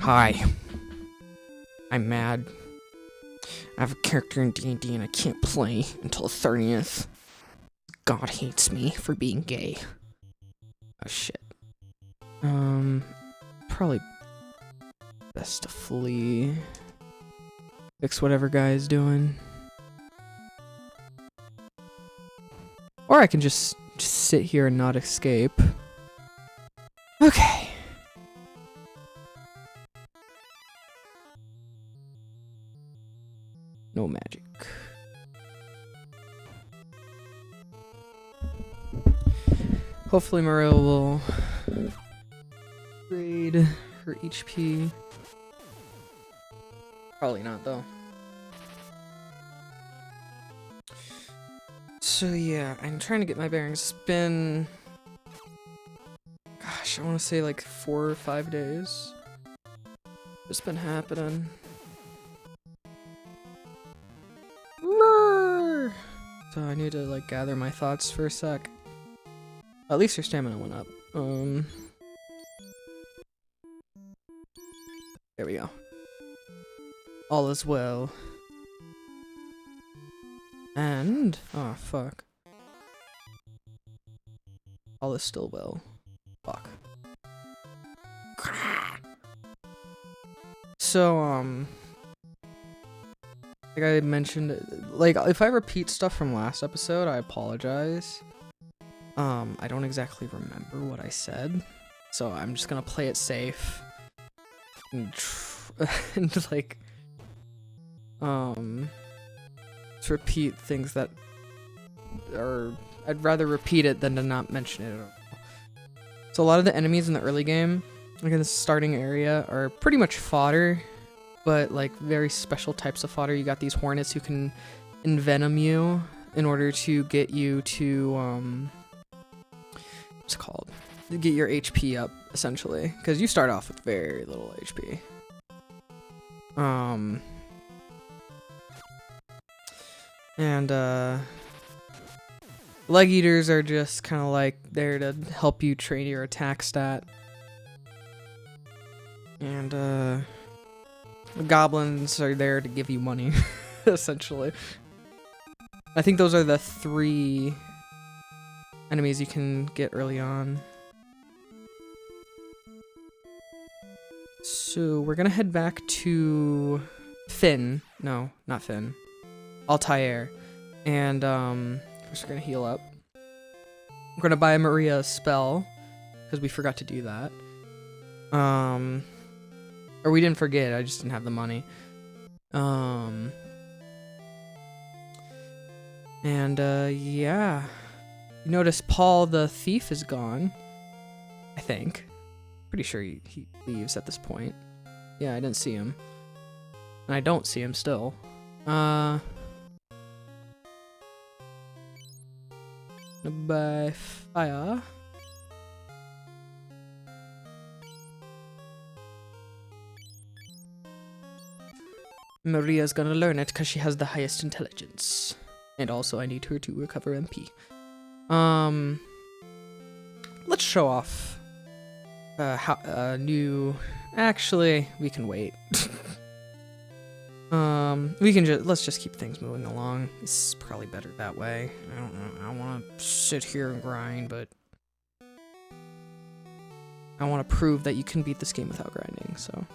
Hi. I'm mad. I have a character in D&D and I can't play until the 30th. God hates me for being gay. Oh shit. Probably best to flee. Fix whatever guy's doing. Or I can just sit here and not escape. Okay. No magic. Hopefully Maria will upgrade her HP. Probably not though. So yeah, I'm trying to get my bearings. It's been, gosh, I want to say like 4 or 5 days. It's been happening. So I need to like gather my thoughts for a sec. At least your stamina went up. There we go. All is well. And oh fuck. All is still well. Fuck. So like I mentioned, like if I repeat stuff from last episode, I apologize. I don't exactly remember what I said, so I'm just gonna play it safe and, and like to repeat things that are, I'd rather repeat it than to not mention it at all. So a lot of the enemies in the early game, like in the starting area, are pretty much fodder, but like very special types of fodder. You got these hornets who can envenom you in order to get you to what's it called? To get your HP up, essentially, because you start off with very little HP. Leg eaters are just kind of like there to help you train your attack stat. And the goblins are there to give you money, essentially. I think those are the 3 enemies you can get early on. So we're gonna head back to Finn. No, not Finn. Altair. And first we're gonna heal up. We're gonna buy Maria a spell, because we forgot to do that. Or we didn't forget, I just didn't have the money. Yeah. You notice Paul the thief is gone. I think. Pretty sure he leaves at this point. Yeah, I didn't see him. And I don't see him still. By fire. Maria's gonna learn it because she has the highest intelligence. And also I need her to recover MP. Let's show off how new. Actually, we can wait. Let's just keep things moving along. It's probably better that way. I don't know. I don't want to sit here and grind, but I want to prove that you can beat this game without grinding. So,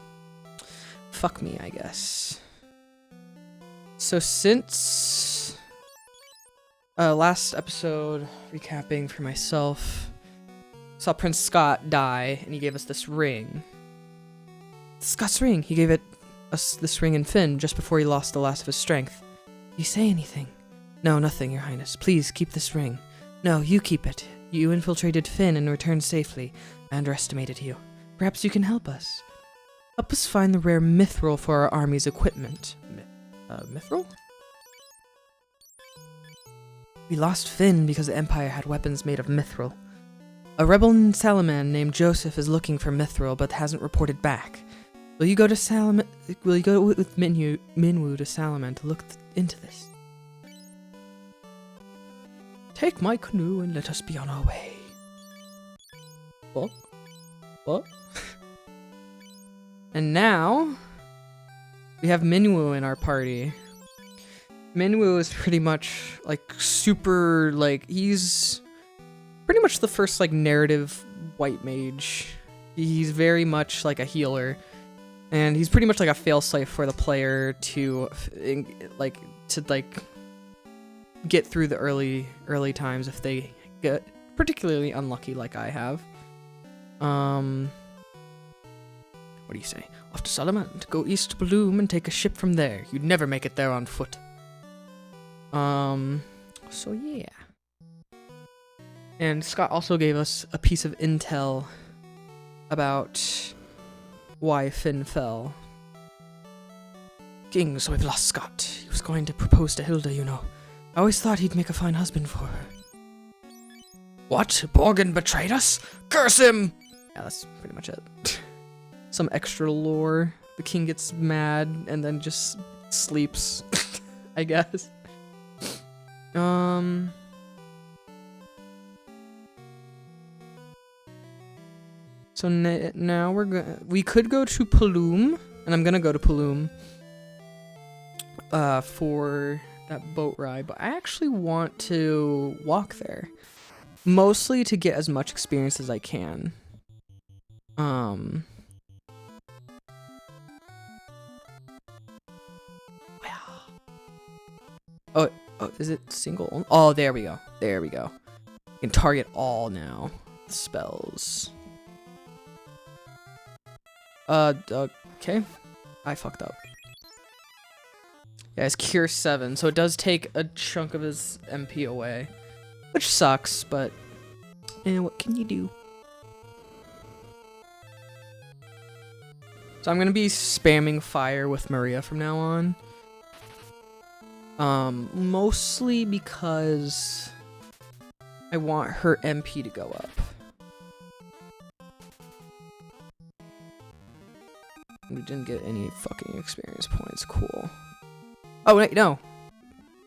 fuck me, I guess. So since last episode, recapping for myself, saw Prince Scott die, and he gave us this ring. Scott's ring. He gave us this ring in Finn just before he lost the last of his strength. You say anything? No, nothing, Your Highness. Please keep this ring. No, you keep it. You infiltrated Finn and returned safely. I underestimated you. Perhaps you can help us. Help us find the rare mithril for our army's equipment. Mithril? We lost Finn because the Empire had weapons made of mithril. A rebel in Salaman named Joseph is looking for mithril but hasn't reported back. Will you go with Minwu to Salaman to look into this? Take my canoe and let us be on our way. What? And now we have Minwoo in our party. Minwoo is pretty much like super, like, he's pretty much the first like narrative white mage. He's very much like a healer, and he's pretty much like a failsafe for the player to get through the early times if they get particularly unlucky like I have. What do you say? Off to Salamand, go east to Bloom and take a ship from there. You'd never make it there on foot. So yeah. And Scott also gave us a piece of intel about why Finn fell. King, so we've lost Scott. He was going to propose to Hilda, you know. I always thought he'd make a fine husband for her. What? Borgin betrayed us? Curse him! Yeah, that's pretty much it. Some extra lore. The king gets mad and then just sleeps, I guess. So now we could go to Paloom, and I'm gonna go to Paloom for that boat ride, but I actually want to walk there, mostly to get as much experience as I can. Oh, is it single? Oh, there we go. There we go. You can target all now. Spells. Okay. I fucked up. Yeah, it's Cure 7, so it does take a chunk of his MP away. Which sucks, but what can you do? So I'm gonna be spamming fire with Maria from now on. Mostly because I want her MP to go up. We didn't get any fucking experience points. Cool. Oh, wait, no.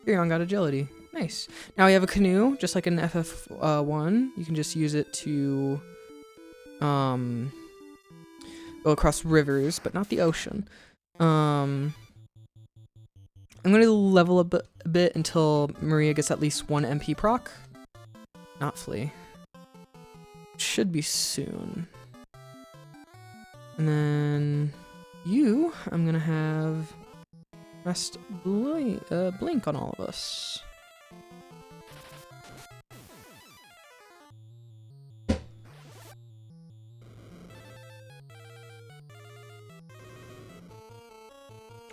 Firion got agility. Nice. Now we have a canoe, just like in FF1. You can just use it to go across rivers, but not the ocean. I'm going to level up a bit until Maria gets at least 1 MP proc. Not flee. Should be soon. And then you, I'm going to have rest blink on all of us.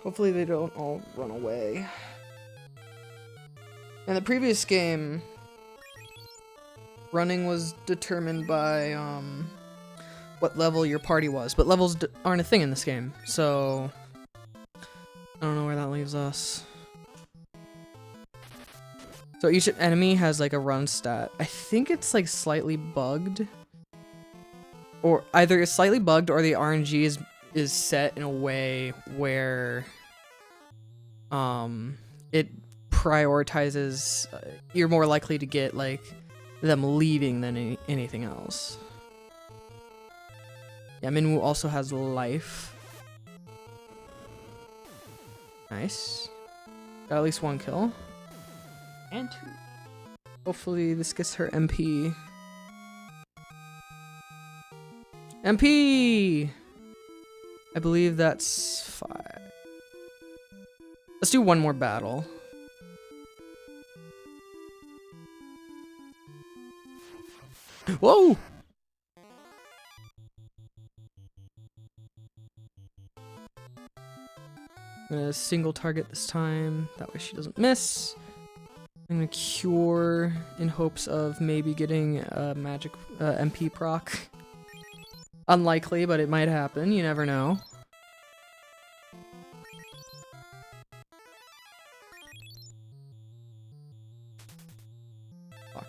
Hopefully they don't all run away. In the previous game, running was determined by what level your party was, but levels aren't a thing in this game, so I don't know where that leaves us. So each enemy has like a run stat. I think it's like slightly bugged, or either it's slightly bugged or the RNG is set in a way where it prioritizes you're more likely to get like them leaving than anything else. Yeah, Minwoo also has life. Nice. Got at least 1 kill. And 2. Hopefully this gets her MP. MP! I believe that's 5. Let's do 1 more battle. Whoa! I'm gonna single target this time. That way she doesn't miss. I'm gonna cure in hopes of maybe getting a magic MP proc. Unlikely, but it might happen. You never know. Fuck.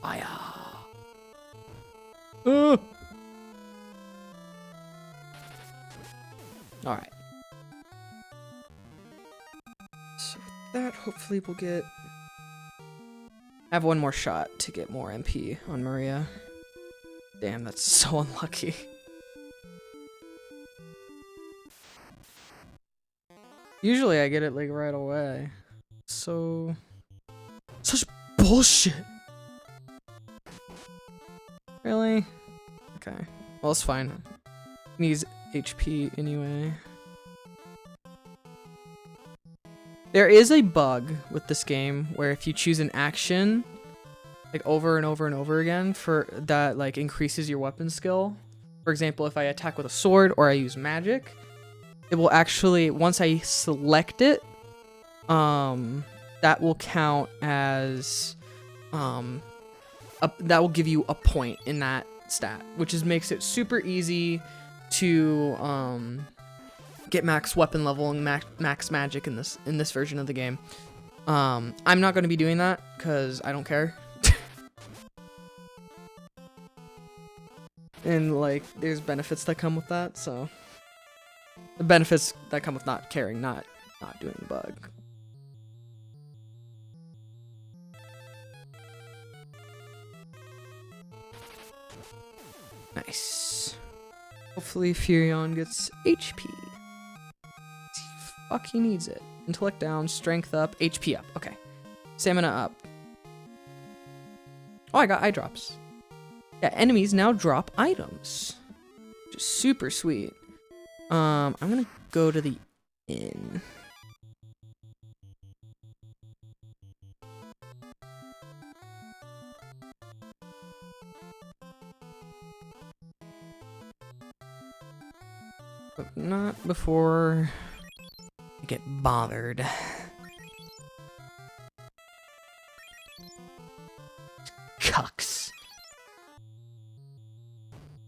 Fire. Alright. So with that, hopefully we'll get I have one more shot to get more MP on Maria. Damn, that's so unlucky. Usually I get it like right away. So... Such bullshit! Really? Okay. Well, it's fine. Needs HP anyway. There is a bug with this game where if you choose an action, like over and over and over again, for that like increases your weapon skill. For example, if I attack with a sword or I use magic, it will actually, once I select it, that will count as, that will give you a point in that stat, which makes it super easy to get max weapon level and max magic in this version of the game. I'm not going to be doing that because I don't care. And like there's benefits that come with that, so the benefits that come with not caring, not doing the bug. Nice. Hopefully Furion gets HP. Fuck, he needs it. Intellect down, strength up, HP up. Okay. Stamina up. Oh, I got eye drops. Yeah, enemies now drop items. Which is super sweet. I'm gonna go to the inn. But not before I get bothered. Cucks.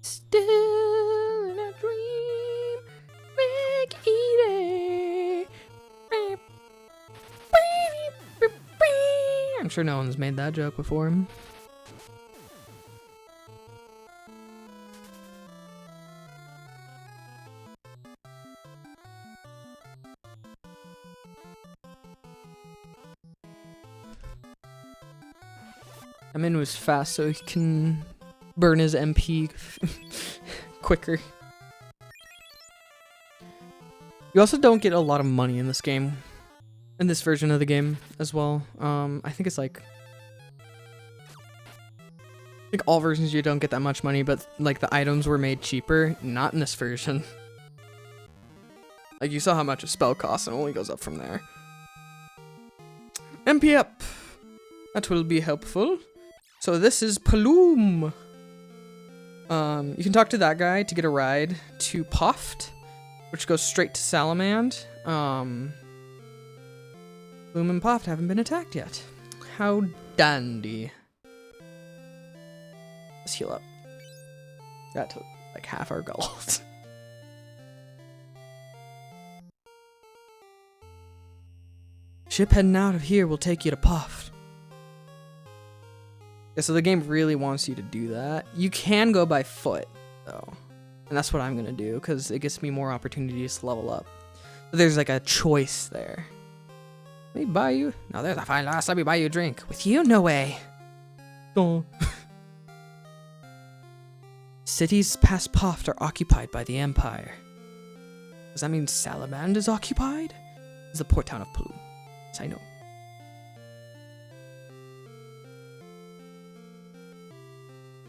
Still in a dream, Big Edie. I'm sure no one's made that joke before him. Amin was fast so he can burn his MP quicker. You also don't get a lot of money in this game. In this version of the game as well. I think it's like all versions you don't get that much money, but like the items were made cheaper. Not in this version. Like you saw how much a spell costs and it only goes up from there. MP up. That will be helpful. So this is Paloom. You can talk to that guy to get a ride to Poft, which goes straight to Salamand. Paloom and Poft haven't been attacked yet. How dandy. Let's heal up. That took like half our gold. Ship heading out of here will take you to Poft. Yeah, so the game really wants you to do that. You can go by foot, though. And that's what I'm going to do, because it gives me more opportunities to level up. But there's like a choice there. Let me buy you... No, there's a fine lass. Let me buy you a drink. With you? No way. Oh. Cities past Poft are occupied by the Empire. Does that mean Salamand is occupied? It's the port town of Paloom. Yes, I know.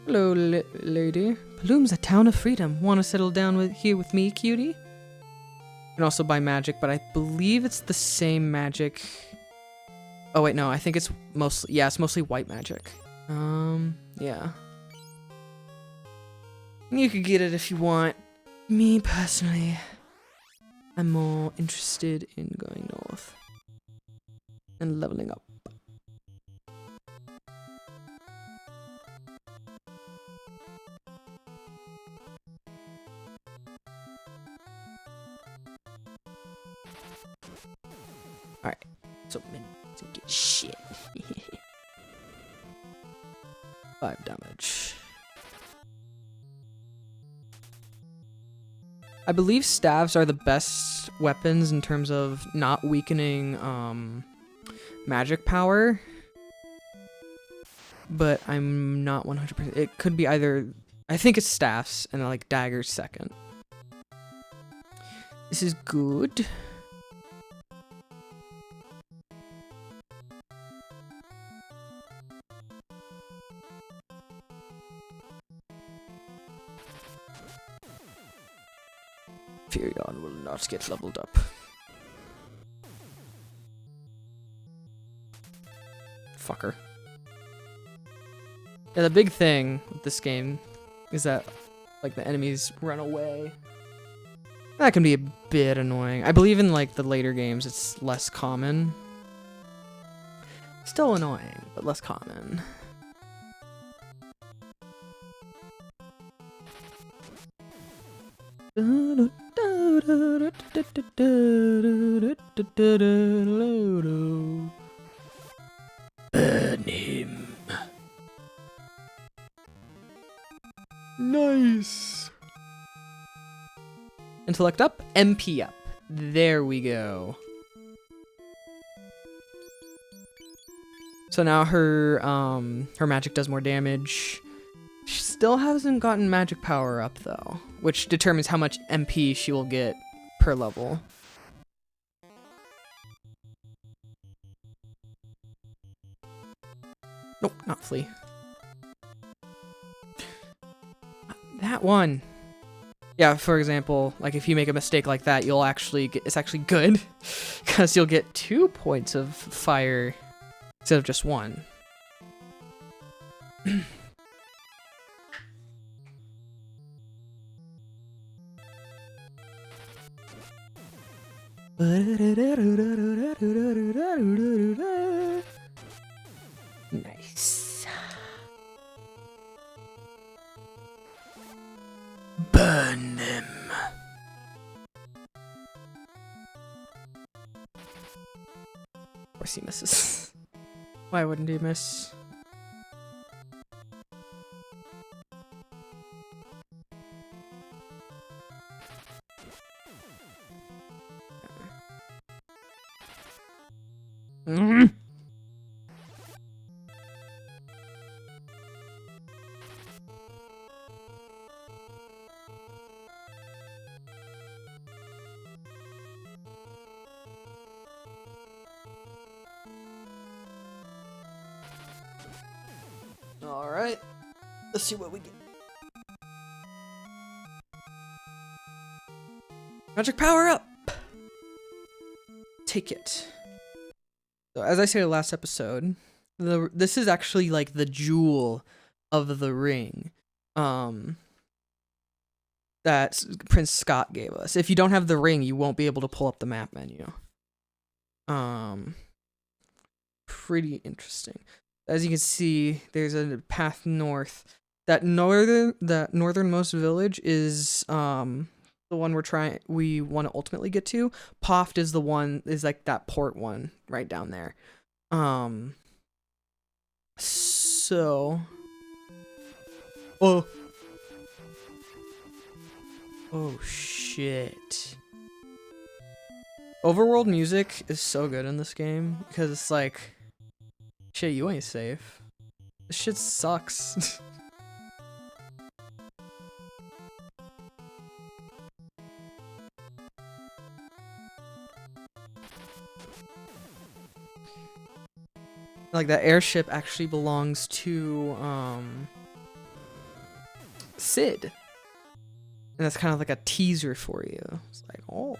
Hello, lady. Paloom's a town of freedom. Want to settle down here with me, cutie? You can also buy magic, but I believe it's the same magic. Oh wait, no, I think it's mostly, yeah, it's mostly white magic. Yeah. You could get it if you want. Me, personally, I'm more interested in going north and leveling up. Alright, so Min doesn't get shit. 5 damage. I believe staves are the best weapons in terms of not weakening magic power. but I'm not 100%. It could be either, I think it's staffs and like daggers second. This is good. Furion will not get leveled up. Fucker. Yeah, the big thing with this game is that, like, the enemies run away. That can be a bit annoying. I believe in, like, the later games it's less common. Still annoying, but less common. Burn him. Nice. Intellect up, MP up. There we go. So now her magic does more damage. She still hasn't gotten magic power up though, which determines how much MP she will get per level. Nope, not flee. That one. Yeah, for example, like if you make a mistake like that, you'll actually get, it's actually good because you'll get 2 points of fire instead of just 1. Nice. Burn them. Of course he misses. Why wouldn't he miss? All right, let's see what we get. Magic power up. Take it. So as I said last episode, this is actually like the jewel of the ring that Prince Scott gave us. If you don't have the ring, you won't be able to pull up the map menu. Pretty interesting. As you can see, there's a path north. That northernmost village is the one we want to ultimately get to. Poft is the one, is like that port one right down there. So oh shit. Overworld music is so good in this game because it's like, shit, you ain't safe. This shit sucks. Like that airship actually belongs to Cid. And that's kind of like a teaser for you. It's like, oh.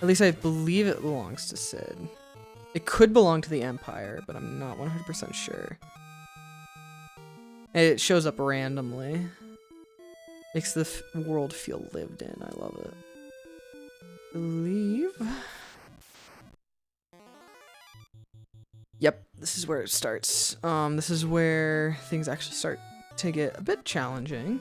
At least I believe it belongs to Cid. It could belong to the Empire, but I'm not 100% sure. It shows up randomly. Makes the world feel lived in. I love it. Believe. Yep, this is where it starts. This is where things actually start to get a bit challenging.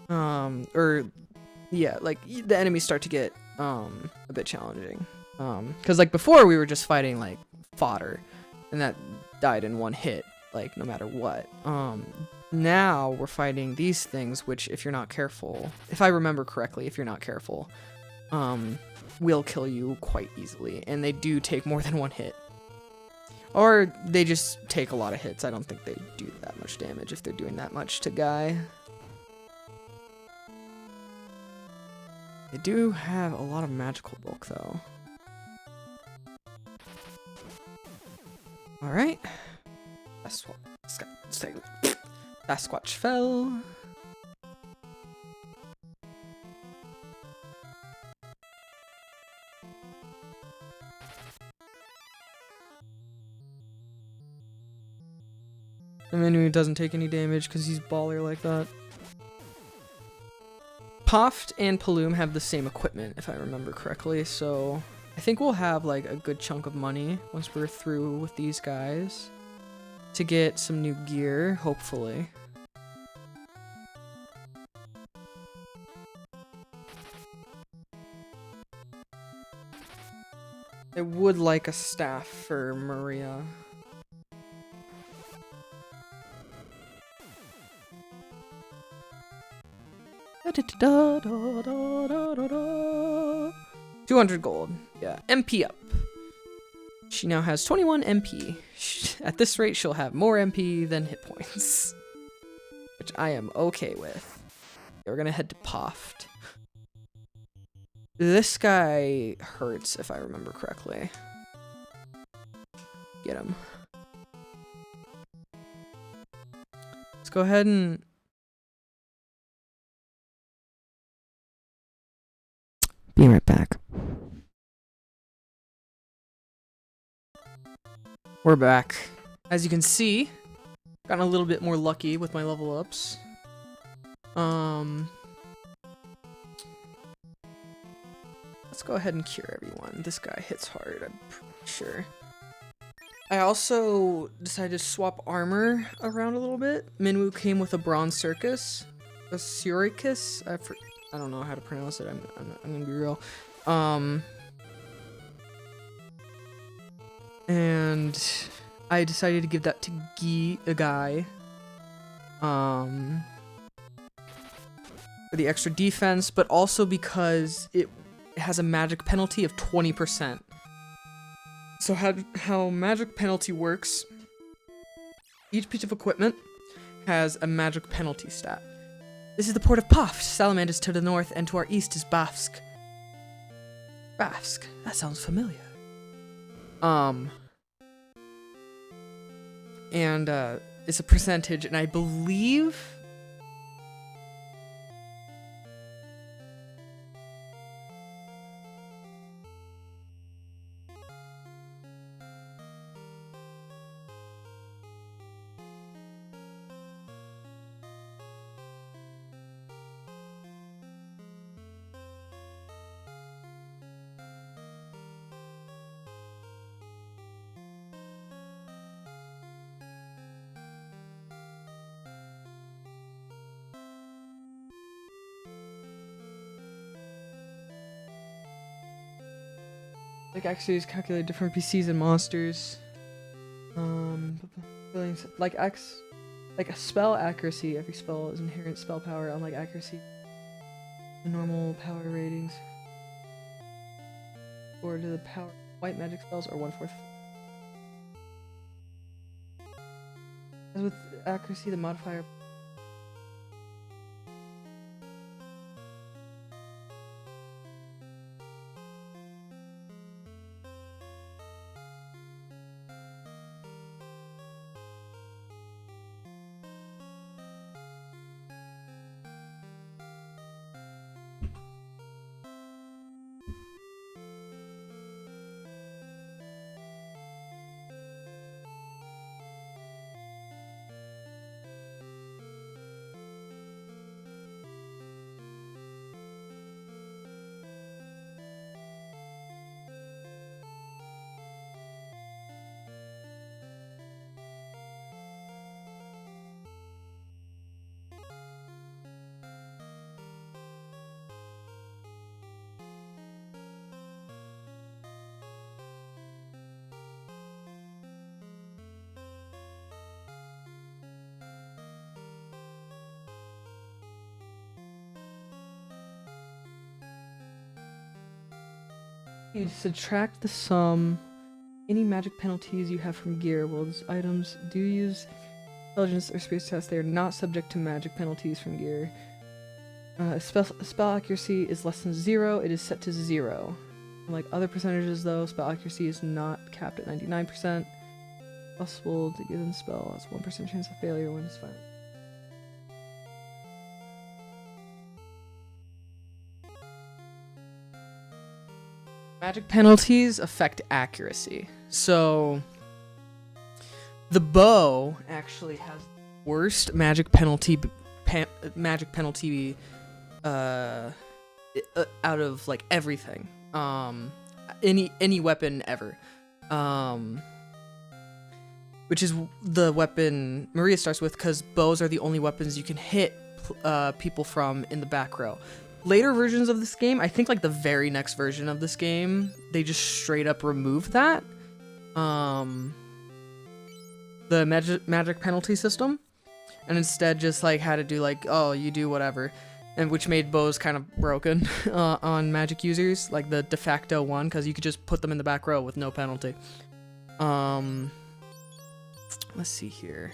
Yeah, like the enemies start to get a bit challenging. Because like before we were just fighting like fodder, and that died in one hit, like no matter what. Now we're fighting these things, which if you're not careful, if I remember correctly, if you're not careful, will kill you quite easily, and they do take more than one hit. Or they just take a lot of hits. I don't think they do that much damage if they're doing that much to Guy. They do have a lot of magical bulk, though. Alright. Sasquatch fell. And then he doesn't take any damage because he's baller like that. Poft and Paloom have the same equipment, if I remember correctly, so I think we'll have like a good chunk of money once we're through with these guys to get some new gear, hopefully. I would like a staff for Maria. Da, da, da, 200 gold. Yeah, MP up. She now has 21 MP. At this rate, she'll have more MP than hit points. Which I am okay with. We're gonna head to Poft. This guy hurts, if I remember correctly. Get him. Let's go ahead and... be right back. We're back. As you can see, gotten a little bit more lucky with my level ups. Let's go ahead and cure everyone. This guy hits hard, I'm pretty sure. I also decided to swap armor around a little bit. Minwu came with a Bronze Circus. A Suricus? I don't know how to pronounce it. I'm gonna be real. And I decided to give that to Guy. For the extra defense, but also because it has a magic penalty of 20%. So how magic penalty works, each piece of equipment has a magic penalty stat. This is the port of Poft. Salamand is to the north, and to our east is Bafsk. Bafsk? That sounds familiar. And it's a percentage, and I believe... like actually is calculate different PCs and monsters. Like a spell accuracy. Every spell is inherent spell power, unlike accuracy. The normal power ratings. Or to the power white magic spells are 1/4. As with accuracy, the modifier. You subtract the sum any magic penalties you have from gear. Well, those items do use intelligence or space tests. They are not subject to magic penalties from gear. Spell accuracy is less than 0. It is set to 0. Unlike other percentages, though, spell accuracy is not capped at 99%. Possible to given spell has 1% chance of failure when it's found. Magic penalties affect accuracy. So the bow actually has the worst magic penalty out of like everything. Any weapon ever. Which is the weapon Maria starts with, because bows are the only weapons you can hit people from in the back row. Later versions of this game, I think like the very next version of this game, they just straight up removed that. The magic penalty system, and instead just like had to do like, oh, you do whatever, and which made bows kind of broken on magic users, like the de facto one, because you could just put them in the back row with no penalty. Let's see here.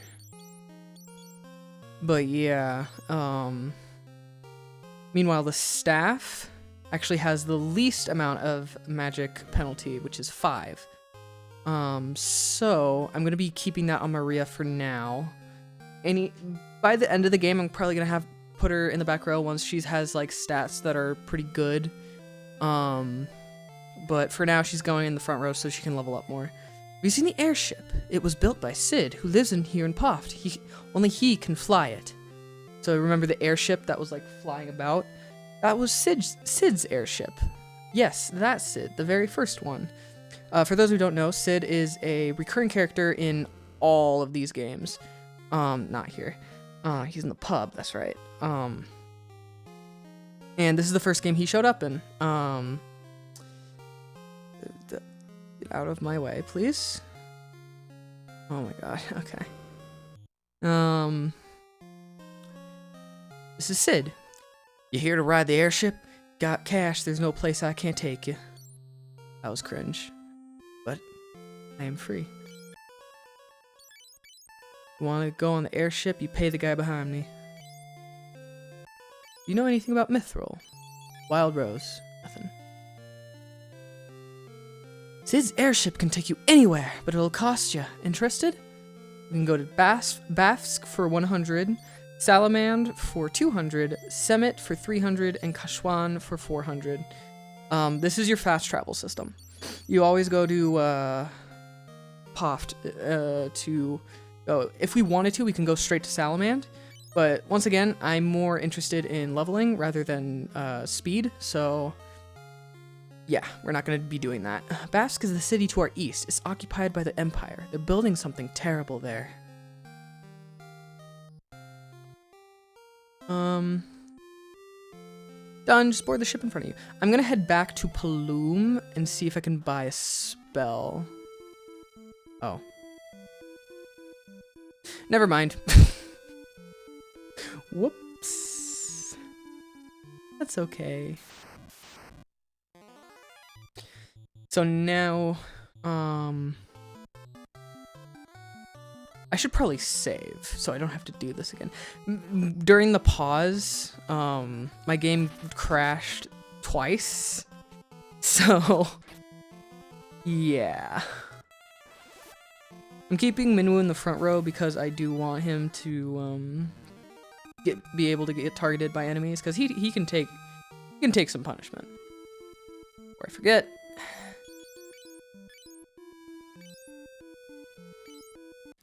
But yeah, meanwhile, the staff actually has the least amount of magic penalty, which is 5. So I'm gonna be keeping that on Maria for now. By the end of the game, I'm probably gonna put her in the back row once she has like stats that are pretty good. But for now, she's going in the front row so she can level up more. Have you seen the airship? It was built by Sid, who lives here in Poft. Only he can fly it. So remember the airship that was like flying about? That was Sid's airship. Yes, that's Sid, the very first one. For those who don't know, Sid is a recurring character in all of these games. Not here. He's in the pub, that's right. And this is the first game he showed up in. Get out of my way, please. Oh my god, okay. This is Sid. You here to ride the airship? Got cash, there's no place I can't take you. That was cringe. But I am free. You wanna go on the airship, you pay the guy behind me. You know anything about Mithril? Wild Rose? Nothing. Sid's airship can take you anywhere, but it'll cost you. Interested? You can go to Bafsk for 100, Salamand for 200, Semet for 300, and Kashwan for 400. This is your fast travel system. You always go to Poft to go. If we wanted to, we can go straight to Salamand. But once again, I'm more interested in leveling rather than speed, so yeah, we're not going to be doing that. Bafsk is the city to our east. It's occupied by the Empire. They're building something terrible there. Done. Just board the ship in front of you. I'm going to head back to Paloom and see if I can buy a spell. Oh. Never mind. Whoops. That's okay. So now, I should probably save so I don't have to do this again. During the pause, my game crashed twice. So, yeah. I'm keeping Minwoo in the front row because I do want him to be able to get targeted by enemies, because he can take some punishment. Before I forget.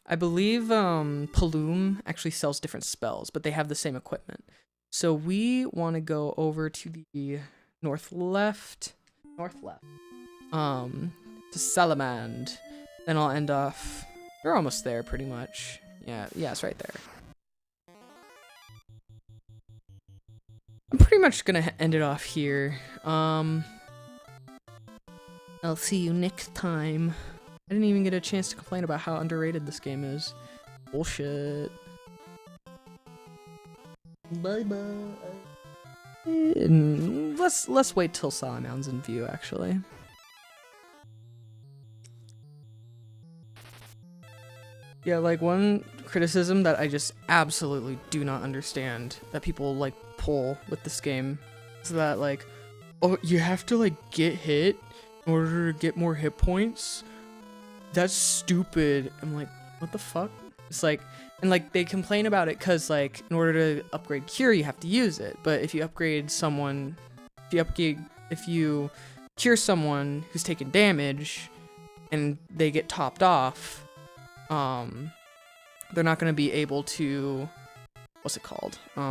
I believe Paloom actually sells different spells, but they have the same equipment. So we want to go over to the north left, to Salamand. Then I'll end off. We're almost there, pretty much. Yeah, it's right there. I'm pretty much gonna end it off here. I'll see you next time. I didn't even get a chance to complain about how underrated this game is. Bullshit. Bye-bye. Let's wait till Salamand's in view, actually. Yeah, like one criticism that I just absolutely do not understand that people like pull with this game is that like, oh, you have to like get hit in order to get more hit points. That's stupid. I'm like, what the fuck? It's like, and like they complain about it because like in order to upgrade cure you have to use it, but if you upgrade someone, if you cure someone who's taken damage and they get topped off, they're not going to be able to, what's it called? They're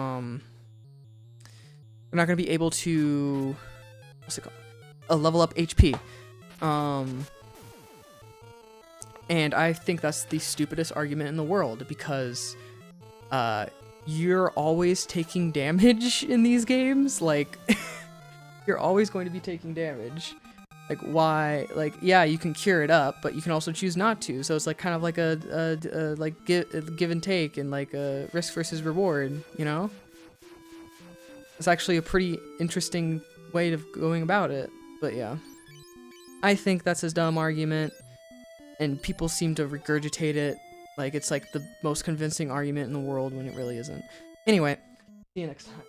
not going to be able to, what's it called? Level up HP. And I think that's the stupidest argument in the world because, you're always taking damage in these games. Like, you're always going to be taking damage. Like, why? Like, yeah, you can cure it up, but you can also choose not to. So it's like kind of like a like give and take and like a risk versus reward, you know? It's actually a pretty interesting way of going about it. But yeah, I think that's a dumb argument, and people seem to regurgitate it like it's like the most convincing argument in the world when it really isn't. Anyway, see you next time.